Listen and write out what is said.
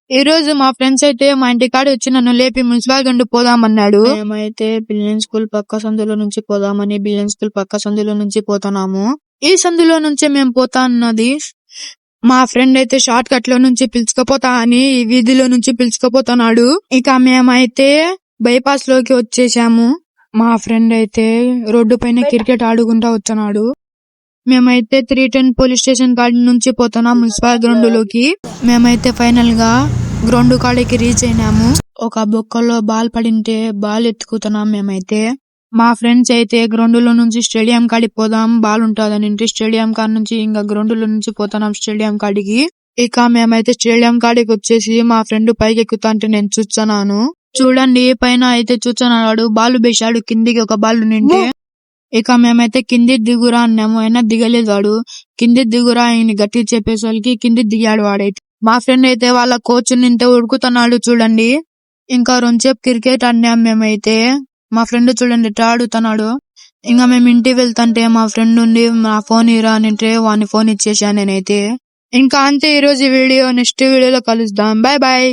ఈ రోజు మా ఫ్రెండ్స్ అయితే మా ఇంటి కాడ వచ్చి నన్ను లేపి మున్సిపల్ గండు పోదామన్నాడు. మేమైతే బిలియన్ స్కూల్ పక్క సందులో నుంచి పోదామని బిలియన్ స్కూల్ పక్క సందులో నుంచి పోతున్నాము. ఈ సందులో నుంచే మేము పోతా అన్నది మా ఫ్రెండ్ అయితే షార్ట్ కట్ లో నుంచి పిలుచుకపోతా అని ఈ వీధిలో నుంచి పిలుచుకపోతున్నాడు. ఇక మేమైతే బైపాస్ లోకి వచ్చేసాము. మా ఫ్రెండ్ అయితే రోడ్డు పైన క్రికెట్ ఆడుకుంటా వచ్చాడు. మేమైతే 310 పోలీస్ స్టేషన్ కాడి నుంచి పోతున్నాం మున్సిపల్ గ్రౌండ్ లోకి. మేమైతే ఫైనల్ గా గ్రౌండ్ కాడికి రీచ్ అయినాము. ఒక బొక్కలో బాల్ పడింటే బాల్ ఎత్తుకుతున్నాం. మేమైతే మా ఫ్రెండ్స్ అయితే గ్రౌండ్ లో నుంచి స్టేడియం కాడికి పోదాం బాల్ ఉంటుందని స్టేడియం కాడి నుంచి ఇంకా గ్రౌండ్ లో నుంచి పోతున్నాం స్టేడియం కాడికి. ఇక మేమైతే స్టేడియం కాడికి వచ్చేసి మా ఫ్రెండ్ పైకి ఎక్కుతా అంటే నేను చూస్తున్నాను. చూడండి పైన అయితే చూస్తున్నాడు బాల్ వేశాడు కిందికి ఒక బాల్ నిండి. ఇక మేమైతే కింది దిగురా అన్నాము. అయినా దిగలేదు వాడు. కింది దిగురా ఆయన గట్టి చెప్పేసరికి కింది దిగాడు వాడైతే. మా ఫ్రెండ్ అయితే వాళ్ళ కోచ్ నింటే ఉడుకుతున్నాడు చూడండి. ఇంకా రెండుసేపు క్రికెట్ ఆడినాం మేమైతే. మా ఫ్రెండ్ చూడండి ఎట్లా ఆడుతున్నాడు. ఇంకా మేము ఇంటికి వెళ్తుంటే మా ఫ్రెండ్ ఉండి నా ఫోన్ ఇరా అంటే వాని ఫోన్ ఇచ్చేసాను నేనైతే. ఇంకా అంతే ఈ రోజు వీడియో. నెక్స్ట్ వీడియోలో కలుద్దాం. Bye bye.